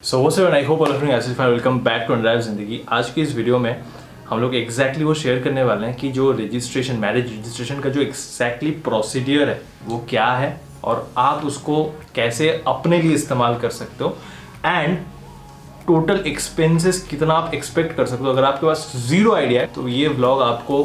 सो वो sir I hope all are Asif fine. Welcome back to undrive जिंदगी। आज की इस वीडियो में हम लोग एग्जैक्टली वो शेयर करने वाले हैं कि जो रजिस्ट्रेशन, मैरिज रजिस्ट्रेशन का जो एग्जैक्टली प्रोसीडियर है वो क्या है और आप उसको कैसे अपने लिए इस्तेमाल कर सकते हो एंड टोटल एक्सपेंसेस कितना आप एक्सपेक्ट कर सकते हो। अगर आपके पास जीरो आइडिया है तो ये व्लॉग आपको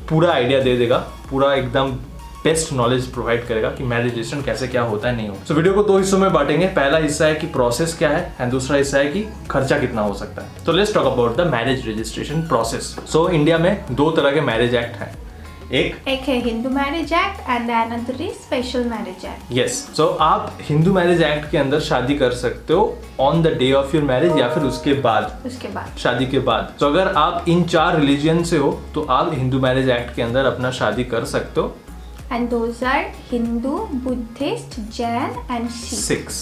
पूरा आइडिया दे देगा, पूरा एकदम बेस्ट नॉलेज प्रोवाइड करेगा कि मैरिज रजिस्ट्रेशन कैसे क्या होता है नहीं होता। वीडियो को दो हिस्सों में बांटेंगे। पहला हिस्सा है कि प्रोसेस क्या है एंड दूसरा हिस्सा है कि खर्चा कितना हो सकता है। तो let's talk about the marriage registration process. So India में दो तरह के मैरिज एक्ट हैं। एक है Hindu marriage act and another is special marriage act. Yes, so आप हिंदू मैरिज एक्ट के अंदर शादी कर सकते हो on the day of your marriage या फिर उसके बाद शादी के बाद। तो अगर आप इन 4 रिलीजन से हो तो आप हिंदू मैरिज एक्ट के अंदर अपना शादी कर सकते हो। And those are Hindu, Buddhist, Jain and Sikh.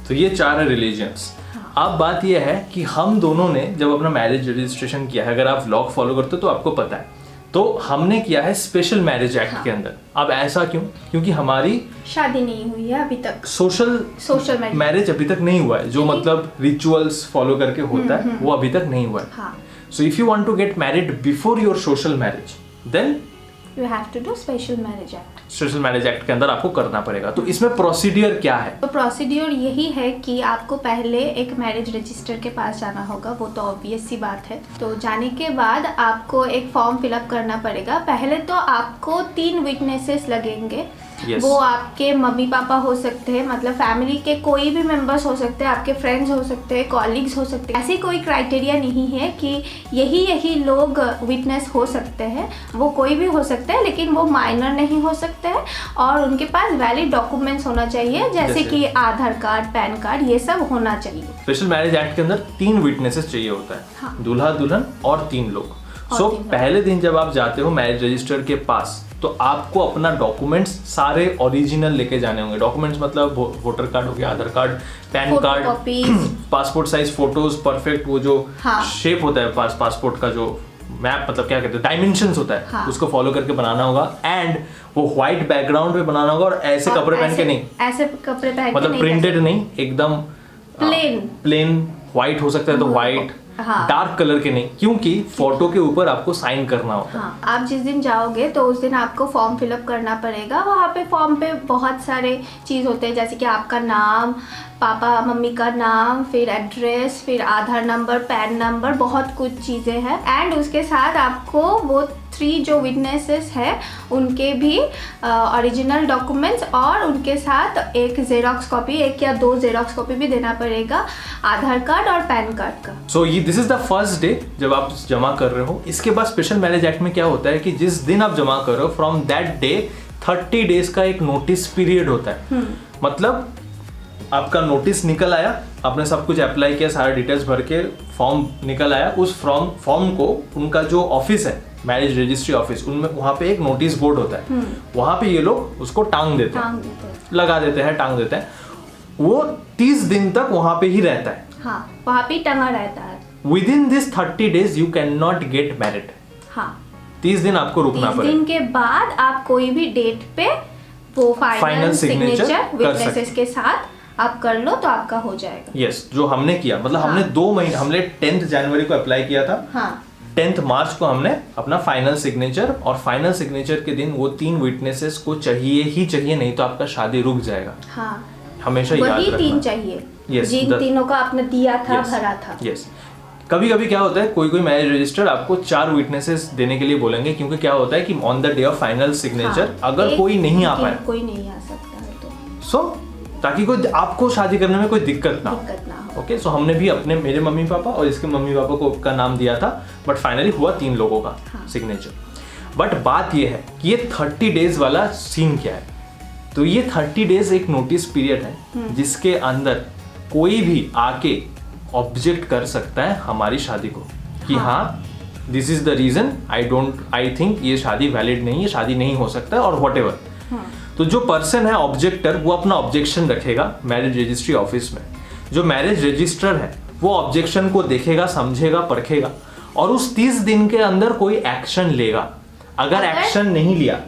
तो ये 4 रिलीजियंस। अब बात ये है कि हम दोनों ने जब अपना मैरिज रजिस्ट्रेशन किया है, अगर आप व्लॉग फॉलो करते हो तो आपको पता है, तो हमने किया है स्पेशल मैरिज एक्ट के अंदर। अब ऐसा क्यों? क्योंकि हमारी शादी नहीं हुई है अभी तक, सोशल मैरिज अभी तक नहीं हुआ है, जो मतलब रिचुअल्स फॉलो करके होता है वो अभी तक नहीं हुआ है। So if you want to get married before your social marriage then You have to do special marriage act. Special marriage act के अंदर आपको करना पड़ेगा। तो इसमें प्रोसीडियर क्या है? तो प्रोसीडियर यही है कि आपको पहले एक मैरिज रजिस्टर के पास जाना होगा, वो तो ऑब्वियस सी बात है। तो जाने के बाद आपको एक फॉर्म फिलअप करना पड़ेगा। पहले तो आपको 3 विटनेसेस लगेंगे। Yes. वो आपके मम्मी पापा हो सकते हैं, मतलब फैमिली के कोई भी मेंबर्स हो सकते हैं, आपके फ्रेंड्स हो सकते हैं, कॉलीग्स हो सकते हैं। ऐसे कोई क्राइटेरिया नहीं है कि यही लोग विटनेस हो सकते हैं। वो कोई भी हो सकता है, लेकिन वो माइनर नहीं हो सकते हैं और उनके पास वैलिड डॉक्यूमेंट्स होना चाहिए, जैसे कि आधार कार्ड, पैन कार्ड, ये सब होना चाहिए। स्पेशल मैरिज एक्ट के अंदर 3 विटनेसेस चाहिए होता है। हाँ। दूल्हा दुल्हन और 3 लोग। सो पहले दिन जब आप जाते हो मैरिज रजिस्टर के पास तो आपको अपना डॉक्यूमेंट्स सारे ओरिजिनल लेके जाने होंगे। डॉक्यूमेंट्स मतलब वोटर कार्ड हो गया, Aadhaar card, PAN card, passport size photos, perfect वो जो शेप होता है पासपोर्ट का, जो मैप मतलब क्या कहते हैं, डायमेंशंस होता है, उसको फॉलो करके बनाना होगा एंड वो व्हाइट बैकग्राउंड पे बनाना होगा और ऐसे कपड़े पहन के नहीं, ऐसे कपड़े पहन मतलब प्रिंटेड नहीं, एकदम प्लेन व्हाइट हो सकता है तो व्हाइट, डार्क कलर के नहीं, क्योंकि फोटो के ऊपर आपको साइन करना होगा। आप जिस दिन जाओगे तो उस दिन आपको फॉर्म फिलअप करना पड़ेगा। वहाँ पे फॉर्म पे बहुत सारे चीज़ होते हैं, जैसे कि आपका नाम, पापा मम्मी का नाम, फिर एड्रेस, फिर आधार नंबर, पैन नंबर, बहुत कुछ चीज़ें हैं। एंड उसके साथ आपको वो 3 जो विटनेसेस है उनके भी ओरिजिनल डॉक्यूमेंट्स और उनके साथ एक जेरोक्स कॉपी, 1 या 2 जेरोक्स कॉपी भी देना पड़ेगा, आधार कार्ड और पैन कार्ड का। सो ये this is the first day जब आप जमा कर रहे हो। इसके बाद स्पेशल मैरिज एक्ट में क्या होता है कि जिस दिन आप जमा कर रहे हो फ्रॉम दैट डे 30 डेज का एक नोटिस पीरियड होता है। मतलब आपका नोटिस निकल आया, आपने सब कुछ अप्लाई किया, सारे डिटेल्स भर के फॉर्म निकल आया, उस फॉर्म को उनका जो ऑफिस है मैरिज रजिस्ट्री ऑफिस, उनमें वहाँ पे एक नोटिस बोर्ड होता है, वहाँ पे ये लोग उसको टांग देते हैं, लगा देते हैं, टांग देते हैं। वो 30 दिन तक वहाँ पे ही रहता है। हाँ, वहाँ पे टंगा रहता है। Within this 30 days you can not get married. हाँ, 30 दिन आपको रुकना पड़ेगा। 30 दिन के बाद आप कोई भी डेट पे वो फाइनल सिग्नेचर विटनेसेस के साथ आप कर लो तो आपका हो जाएगा। यस, जो हमने किया, मतलब हमने 2 महीने, हमने 10 जनवरी को अप्लाई किया था। हाँ, 10 मार्च को हमने अपना फाइनल सिग्नेचर, और फाइनल सिग्नेचर के दिन वो 3 विटनेसेस को चाहिए ही चाहिए, नहीं तो आपका शादी रुक जाएगा। हाँ, हमेशा याद रखना। 3 चाहिए। Yes, जिन तीनों का आपने दिया था, भरा था। यस, कभी कभी क्या होता है, कोई मैरिज रजिस्टर आपको 4 विटनेसेस देने के लिए बोलेंगे, क्योंकि क्या होता है कि on the day of final signature अगर कोई नहीं आ पाए, कोई नहीं आ सकता है तो सो ताकि कोई आपको शादी करने में कोई दिक्कत ना हो। ओके, सो हमने भी अपने, मेरे मम्मी पापा और इसके मम्मी पापा को का नाम दिया था, बट फाइनली हुआ 3 लोगों का सिग्नेचर। बट बात ये है कि ये 30 डेज वाला सीन क्या है। तो ये 30 डेज एक नोटिस पीरियड है जिसके अंदर कोई भी आके ऑब्जेक्ट कर सकता है हमारी शादी को कि हाँ this is the reason I think ये शादी वैलिड नहीं है, शादी नहीं हो सकता और व्हाटएवर। तो जो पर्सन है ऑब्जेक्टर, वो अपना ऑब्जेक्शन रखेगा मैरिज रजिस्ट्री ऑफिस में। जो मैरिज रजिस्ट्रार है वो ऑब्जेक्शन को देखेगा, समझेगा, परखेगा और उस 30 दिन के अंदर कोई एक्शन लेगा। अगर एक्शन नहीं लिया,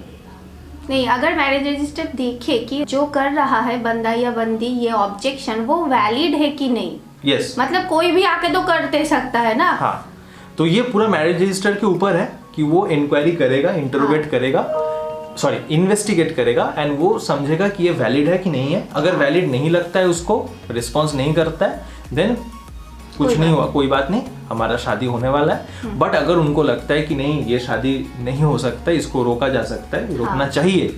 नहीं, अगर मैरिज रजिस्टर देखे कि जो कर रहा है बंदा या बंदी ये ऑब्जेक्शन वो वैलिड है कि नहीं, यस, मतलब कोई भी आके तो कर दे सकता है ना। हाँ, तो ये पूरा मैरिज रजिस्टर के ऊपर है कि वो इंक्वायरी करेगा, इंटरोगेट करेगा, सॉरी इन्वेस्टिगेट करेगा, एंड वो समझेगा कि ये वैलिड है कि नहीं है। अगर वैलिड नहीं लगता है, उसको रिस्पॉन्स नहीं करता है, देन कुछ नहीं हुआ, कोई बात नहीं, हमारा शादी होने वाला है। बट अगर उनको लगता है कि नहीं ये शादी नहीं हो सकता, इसको रोका जा सकता है, रोकना चाहिए,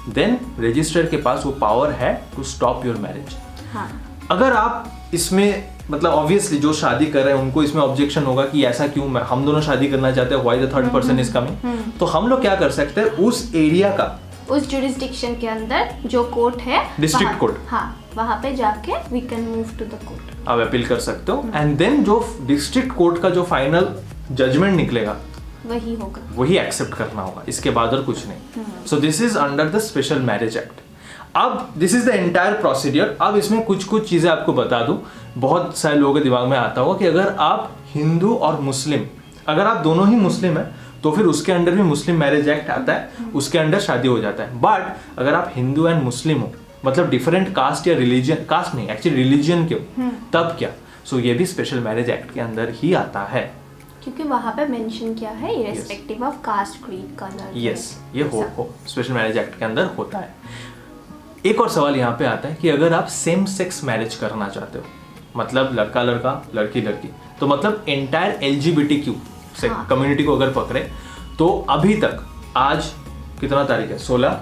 देन रजिस्टर के पास वो पावर है टू स्टॉप योर मैरिज। अगर आप इसमें मतलब ऑब्वियसली जो शादी कर रहे हैं उनको इसमें ऑब्जेक्शन होगा कि ऐसा क्यों, हम दोनों शादी करना चाहते हैं, why the third person is coming, तो हम लोग क्या कर सकते हैं, उस एरिया का, उस जुरिस्डिक्शन के अंदर जो कोर्ट है, डिस्ट्रिक्ट कोर्ट, हाँ, वहाँ पे जाके we can move to the court, आप अपील कर सकते हो, एंड देन जो डिस्ट्रिक्ट कोर्ट का जो फाइनल जजमेंट निकलेगा वही होगा, वही एक्सेप्ट करना होगा, इसके बाद और कुछ नहीं। So this is under the special marriage act. अब this is the entire procedure. अब इसमें कुछ कुछ चीजें आपको बता दूं, बहुत सारे लोगों के दिमाग में आता होगा कि अगर आप हिंदू और मुस्लिम, अगर आप दोनों ही मुस्लिम है तो फिर उसके अंडर भी मुस्लिम मैरिज एक्ट आता है, उसके अंडर शादी हो जाता है। बट अगर आप हिंदू एंड मुस्लिम हो, मतलब डिफरेंट कास्ट या रिलीजन, कास्ट नहीं एक्चुअली रिलीजन के हो, तब क्या? सो ये भी स्पेशल मैरिज एक्ट के अंदर ही आता है, क्योंकि वहाँ पे मेंशन किया है irrespective of caste, creed, colour. Yes, ये हो स्पेशल मैरिज एक्ट के अंदर होता है। एक और सवाल यहाँ पे आता है कि अगर आप सेम सेक्स मैरिज करना चाहते हो, मतलब लड़का लड़का लड़की लड़की, तो मतलब एंटायर LGBTQ से कम्युनिटी को अगर पकड़े, तो अभी तक आज कितना तारीख है, 16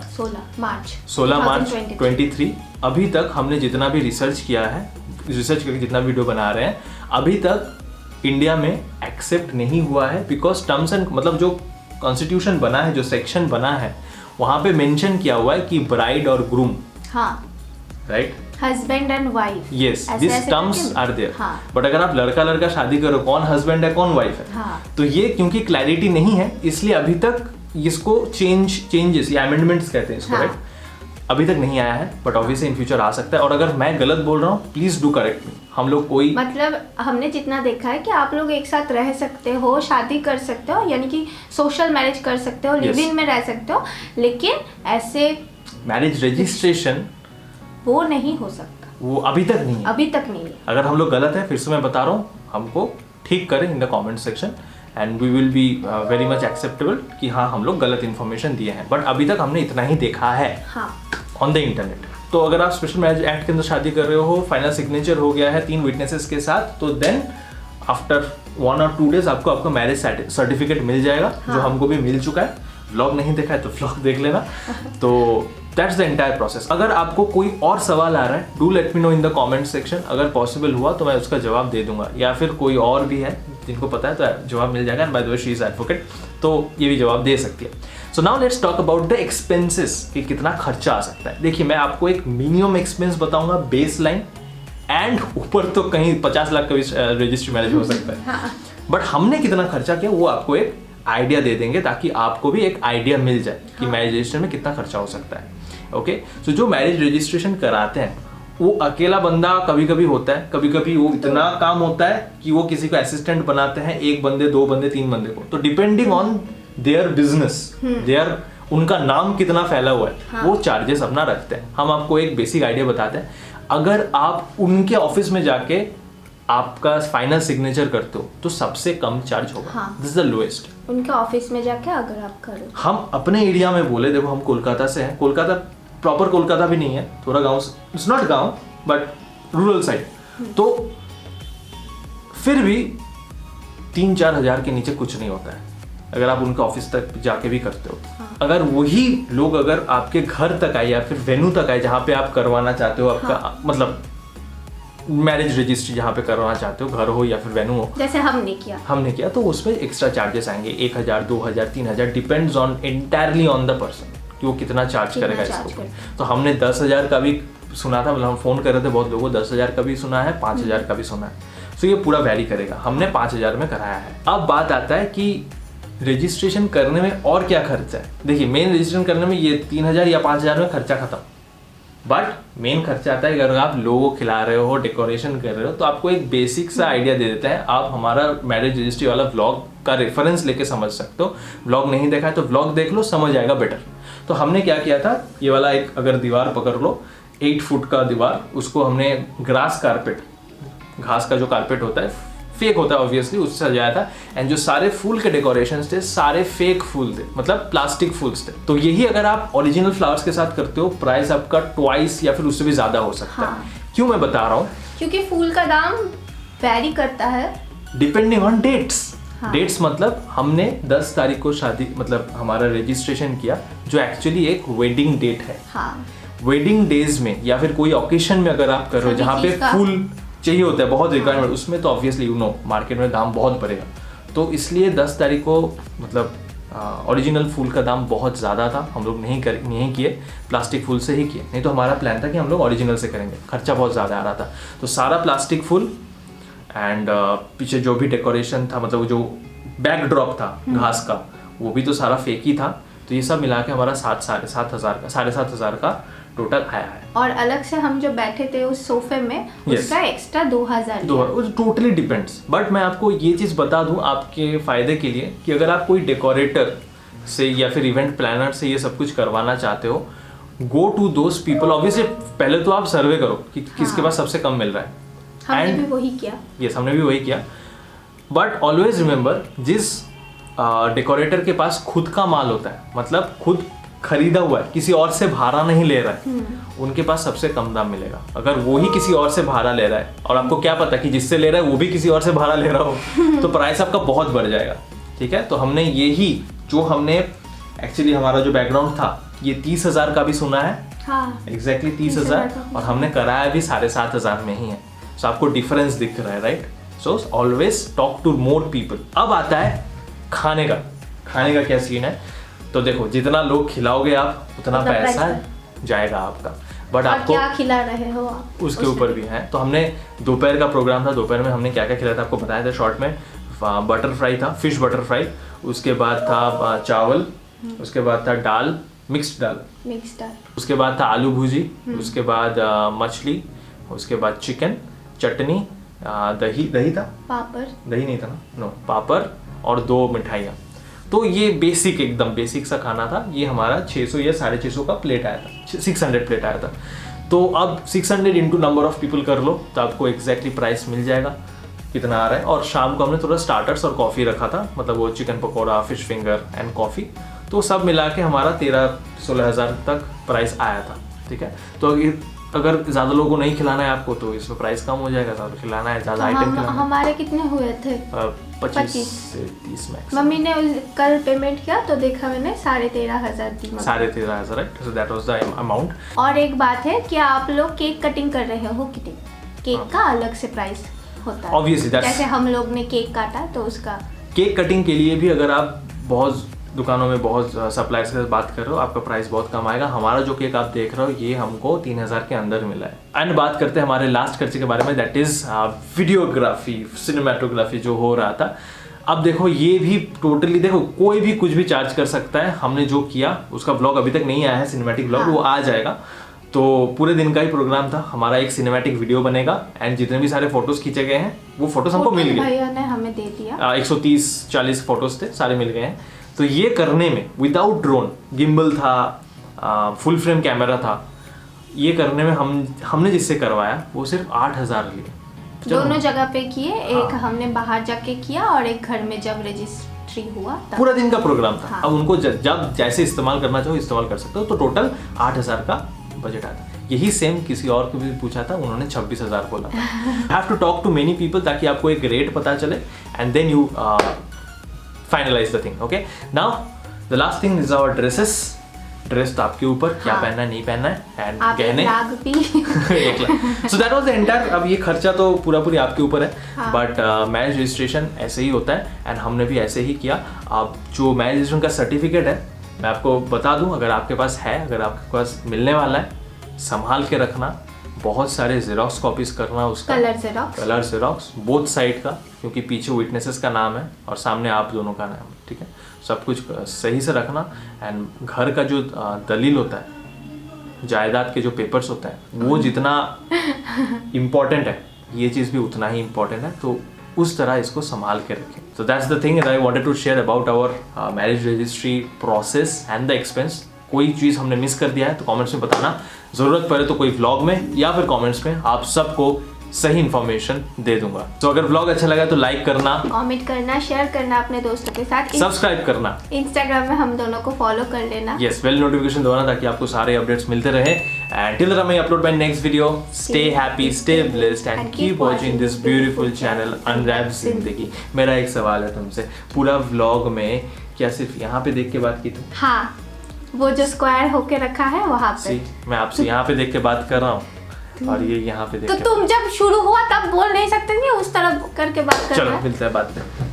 मार्च 2023, अभी तक हमने जितना भी रिसर्च किया है, रिसर्च करके जितना वीडियो बना रहे हैं, अभी तक इंडिया में एक्सेप्ट नहीं हुआ है, बिकॉज टर्म्स एंड मतलब जो कॉन्स्टिट्यूशन बना है, जो सेक्शन बना है, वहां पे मेंशन किया हुआ है कि ब्राइड और groom, right, husband and wife, yes, this terms are there. But अगर आप लड़का लड़का शादी करो, कौन हस्बैंड है कौन वाइफ है, तो ये क्योंकि क्लैरिटी नहीं है, इसलिए अभी तक इसको चेंजेस या अमेंडमेंट्स कहते हैं इसको, राइट, अभी तक नहीं आया है, बट ऑब्वियसली इन फ्यूचर आ सकता है। और अगर मैं गलत बोल रहा हूँ, प्लीज डू करेक्ट मी। हम लोग कोई मतलब हमने जितना देखा है कि आप लोग एक साथ रह सकते हो, शादी कर सकते हो, यानी कि सोशल मैरिज कर सकते हो, लिव इन में रह सकते हो, लेकिन ऐसे मैरिज रजिस्ट्रेशन वो नहीं हो सकता, वो अभी तक नहीं है, अभी तक नहीं है। अगर हम लोग गलत है, फिर से मैं बता रहा हूँ, हमको ठीक करें in the comment section, and we will be very much acceptable कि हाँ हम लोग गलत इन्फॉर्मेशन दिए हैं, बट अभी तक हमने इतना ही देखा है ऑन द इंटरनेट। तो अगर आप स्पेशल मैरिज एक्ट के अंदर शादी कर रहे हो, फाइनल सिग्नेचर हो गया है 3 विटनेसेस के साथ, तो देन आफ्टर 1 और 2 डेज आपको आपका मैरिज सर्टिफिकेट मिल जाएगा, जो हमको भी मिल चुका है। व्लॉग नहीं देखा है तो व्लॉग देख लेना। तो दैट्स द एंटायर प्रोसेस। अगर आपको कोई और सवाल आ रहा है, do let me know in the comment section. अगर पॉसिबल हुआ तो मैं उसका जवाब दे दूंगा, या फिर कोई और भी है जिनको पता है तो जवाब मिल जाएगा। And by the way she is advocate, तो ये भी जवाब दे सकती है। So now let's talk about the expenses कि कितना खर्चा आ सकता है। देखिए, मैं आपको एक मिनिमम एक्सपेंस बताऊंगा, बेस लाइन, एंड ऊपर तो कहीं 50 लाख का भी रजिस्ट्री मैरिज हो सकता है। बट हमने कितना खर्चा किया वो आपको एक आइडिया दे देंगे, ताकि आपको भी एक आइडिया मिल जाए कि मैरिज रजिस्ट्रेशन में कितना खर्चा हो सकता है। ओके, सो जो मैरिज रजिस्ट्रेशन कराते हैं वो अकेला बंदा कभी कभी होता है, कभी कभी वो इतना काम होता है कि वो किसी को असिस्टेंट बनाते हैं, 1 बंदे 2 बंदे 3 बंदे को। तो depending on their business, their उनका नाम कितना फैला हुआ है, वो चार्जेस अपना रखते हैं। हम आपको एक बेसिक आइडिया बताते हैं। अगर आप उनके ऑफिस में जाके आपका फाइनल सिग्नेचर करते हो तो सबसे कम चार्ज होगा, दिस इज द लोएस्ट। उनके ऑफिस में जाके अगर आप करो, हम अपने एरिया में बोले, देखो हम कोलकाता से हैं, कोलकाता प्रॉपर कोलकाता भी नहीं है, थोड़ा गांव, इट्स नॉट गांव बट रूरल साइड, तो फिर भी 3-4 हज़ार के नीचे कुछ नहीं होता है अगर आप उनके ऑफिस तक जाके भी करते हो। अगर वही लोग अगर आपके घर तक आए या फिर वेन्यू तक आए जहाँ पे आप करवाना चाहते हो, आपका मतलब मैरिज रजिस्ट्री जहाँ पे करवाना चाहते हो, घर हो या फिर वेन्यू हो, जैसे हमने किया तो उसमें एक्स्ट्रा चार्जेस आएंगे, 1000, 2000, 3000, depends on entirely on the person कि वो कितना चार्ज करेगा इसको। तो हमने 10,000 का भी सुना था, मतलब हम फोन कर रहे थे बहुत लोगों को, 10,000 का भी सुना है, 5,000 का भी सुना है। तो ये पूरा वैरी करेगा। हमने 5,000 में कराया है। अब बात आता है कि रजिस्ट्रेशन करने में और क्या खर्चा है। देखिए, मेन रजिस्ट्रेशन करने में ये 3,000 या 5,000 में खर्चा खत्म, बट मेन खर्चा आता है अगर आप लोगों को खिला रहे हो, डेकोरेशन कर रहे हो। तो आपको एक बेसिक सा आइडिया दे देता है। आप हमारा मैरिज रजिस्ट्री वाला व्लॉग का रेफरेंस लेके समझ सकते हो। व्लॉग नहीं देखा है तो व्लॉग देख लो, समझ आएगा बेटर। तो हमने क्या किया था, ये वाला एक अगर दीवार पकड़ लो, 8 फुट का दीवार, उसको हमने ग्रास कारपेट घास का जो कारपेट होता है फेक होता है ऑब्वियसली, उससे सजाया था। एंड जो सारे फूल के डेकोरेशंस थे सारे फेक फूल थे, मतलब प्लास्टिक फूल्स थे। तो यही अगर आप ओरिजिनल फ्लावर्स के साथ करते हो प्राइस आपका ट्वाइस या फिर उससे भी ज्यादा हो सकता है। क्यों मैं बता रहा हूँ? क्योंकि फूल का दाम वैरी करता है डिपेंडिंग ऑन डेट्स। डेट्स मतलब हमने 10 तारीख को शादी, मतलब हमारा रजिस्ट्रेशन किया, जो एक्चुअली एक वेडिंग डेट है। वेडिंग डेज में या फिर कोई ओकेशन में अगर आप कर रहे हो जहाँ पे फूल चाहिए होता है बहुत रिक्वायरमेंट, उसमें तो ऑब्वियसली यू नो मार्केट में दाम बहुत बढ़ेगा। तो इसलिए 10 तारीख को मतलब ओरिजिनल फूल का दाम बहुत ज़्यादा था, हम लोग नहीं किए, प्लास्टिक फूल से ही किए। नहीं तो हमारा प्लान था कि हम लोग ओरिजिनल से करेंगे, खर्चा बहुत ज़्यादा आ रहा था। तो सारा प्लास्टिक फूल एंड पीछे जो भी डेकोरेशन था, मतलब जो बैकड्रॉप था घास का, वो भी तो सारा फेक ही था। तो ये सब मिला के हमारा 7,500 का टोटल आया है। और अलग से हम जो बैठे थे उस सोफे में उसका एक्स्ट्रा 2,000 टोटली डिपेंड्स। बट मैं आपको ये चीज़ बता दूं आपके फ़ायदे के लिए कि अगर आप कोई डेकोरेटर से या फिर इवेंट प्लानर से ये सब कुछ करवाना चाहते हो, go to those people. Obviously पहले तो आप सर्वे करो कि किसके पास सबसे कम मिल रहा है। हमने भी वही किया। यस, हमने भी वही किया। बट ऑलवेज रिमेंबर, जिस डेकोरेटर के पास खुद का माल होता है, मतलब खुद खरीदा हुआ है, किसी और से भाड़ा नहीं ले रहा है, उनके पास सबसे कम दाम मिलेगा। अगर वो ही किसी और से भाड़ा ले रहा है और आपको क्या पता कि जिससे ले रहा है वो भी किसी और से भाड़ा ले रहा हो, तो प्राइस आपका बहुत बढ़ जाएगा। ठीक है, तो हमने यही जो हमने एक्चुअली हमारा जो बैकग्राउंड था ये 30,000 का भी सुना है, एग्जैक्टली 30,000, और हमने कराया भी 7,500 में ही है। सो आपको डिफरेंस दिख रहा है, right? So always talk to more people. अब आता है खाने का क्या सीन है। तो देखो, जितना लोग खिलाओगे आप उतना पैसा जाएगा आपका। बट आपको क्या खिला रहे हो आप उसके ऊपर भी है। तो हमने दोपहर का प्रोग्राम था, दोपहर में हमने क्या क्या खिलाया था आपको बताया था शॉर्ट में। बटर फ्राई था, फिश बटर फ्राई, उसके बाद था चावल, उसके बाद था दाल, मिक्स्ड दाल, उसके बाद था आलू भुजी, उसके बाद मछली, उसके बाद चिकन, चटनी, दही था, पापड़, दही नहीं था ना, नो, पापड़ और 2 मिठाइयाँ। तो ये बेसिक, एकदम बेसिक सा खाना था। ये हमारा 600 या 650 का प्लेट आया था, 600 प्लेट आया था। तो अब 600 इंटू नंबर ऑफ पीपल कर लो तो आपको एग्जैक्टली प्राइस मिल जाएगा कितना आ रहा है। और शाम को हमने थोड़ा स्टार्टर्स और कॉफ़ी रखा था, मतलब वो chicken pakora, fish finger and coffee. तो सब मिला के हमारा 13-16 हज़ार तक प्राइस आया था। ठीक है, तो अगर ज़्यादा लोगों को नहीं खिलाना है आपको तो इसमें प्राइस कम हो जाएगा। ज़्यादा खिलाना है, ज़्यादा आइटम खिलाना है। हमारे कितने हुए थे? 25 से 30 मैक्स। मम्मी ने कल पेमेंट किया तो देखा मैंने 13,500 दी। 13,500, right? So that was the amount. और एक बात है कि आप लोग केक कटिंग कर रहे हो कि केक का अलग से प्राइस होता है ऑब्वियसली। जैसे हम लोग ने केक काटा तो उसका केक कटिंग के लिए भी अगर आप बहुत दुकानों में बहुत सप्लायर्स के साथ बात कर रहे हो, आपका प्राइस बहुत कम आएगा। हमारा जो केक आप देख रहे हो ये हमको 3,000 के अंदर मिला है। एंड बात करते हैं हमारे लास्ट खर्चे के बारे में, दैट इज वीडियोग्राफी, सिनेमेटोग्राफी जो हो रहा था। अब देखो, ये भी टोटली, देखो कोई भी कुछ भी चार्ज कर सकता है। हमने जो किया उसका ब्लॉग अभी तक नहीं आया है, सिनेमैटिक ब्लॉग, वो आ जाएगा। तो पूरे दिन का ही प्रोग्राम था हमारा। एक सिनेमैटिक वीडियो बनेगा एंड जितने भी सारे फोटोज खींचे गए हैं वो फोटोज हमको मिल गए, भैया ने हमें दे दिया। 130-40 फोटोज थे, सारे मिल गए हैं। तो ये करने में विदाउट ड्रोन, गिम्बल था, फुल फ्रेम कैमरा था, ये करने में हमने जिससे करवाया वो सिर्फ 8,000 लिए। दोनों जगह पे किए, एक हमने बाहर जाके किया और एक घर में जब रजिस्ट्री हुआ तब। पूरा दिन का प्रोग्राम था। अब उनको जब जैसे इस्तेमाल करना चाहो इस्तेमाल कर सकते हो। तो टोटल 8,000 का बजट आता है। यही सेम किसी और को भी पूछा था, उन्होंने 26,000 बोला था। Have to talk to many people ताकि आपको एक रेट पता चले and then you finalise the thing. Okay, now the last thing is our dresses. Dress तो आपके ऊपर, क्या पहनना है नहीं पहनना है, एंड गहने 1 lakh. So that was the entire. अब ये खर्चा तो पूरी आपके ऊपर है, बट मैरिज रजिस्ट्रेशन ऐसे ही होता है एंड हमने भी ऐसे ही किया। अब जो मैरिज रजिस्ट्रेशन का सर्टिफिकेट है मैं आपको बता दूं, अगर आपके पास है, अगर आपके पास मिलने वाला है, संभाल के रखना। बहुत सारे जेरोक्स कॉपीज करना उसका, कलर जेरोक्स बोथ साइड का, क्योंकि पीछे विटनेसेस का नाम है और सामने आप दोनों का नाम। ठीक है, सब कुछ सही से रखना। एंड घर का जो दलील होता है, जायदाद के जो पेपर्स होता है, वो जितना इम्पोर्टेंट है ये चीज़ भी उतना ही इम्पोर्टेंट है। तो उस तरह इसको संभाल के रखें। So that's the thing I wanted to share about our marriage registry process and the expense. कोई चीज़ हमने मिस कर दिया है तो कमेंट्स में बताना। ज़रूरत पड़े तो कोई व्लॉग में या फिर कमेंट्स में आप सबको सही इन्फॉर्मेशन दे दूंगा। तो अगर व्लॉग अच्छा लगा तो लाइक करना, कमेंट करना, शेयर करना अपने दोस्तों के साथ, सब्सक्राइब करना, इंस्टाग्राम में हम दोनों को फॉलो कर लेना। यस, बेल नोटिफिकेशन दबाना ताकि आपको सारे अपडेट्स मिलते रहे। And till the time I upload my next video, stay happy, stay blessed and keep watching this beautiful channel unwrap जिंदगी। मेरा एक सवाल है तुमसे, पूरा व्लॉग में क्या सिर्फ यहाँ पे देख के बात की थी? हाँ, वो जो स्क्वायर होके रखा है वहाँ पे। मैं आपसे यहाँ पे देख के बात कर रहा हूँ और ये यहाँ पे देख तो के। तुम जब शुरू हुआ तब बोल नहीं सकते थे, उस तरह करके बात कर रहे चलो हैं। मिलते हैं बाद में।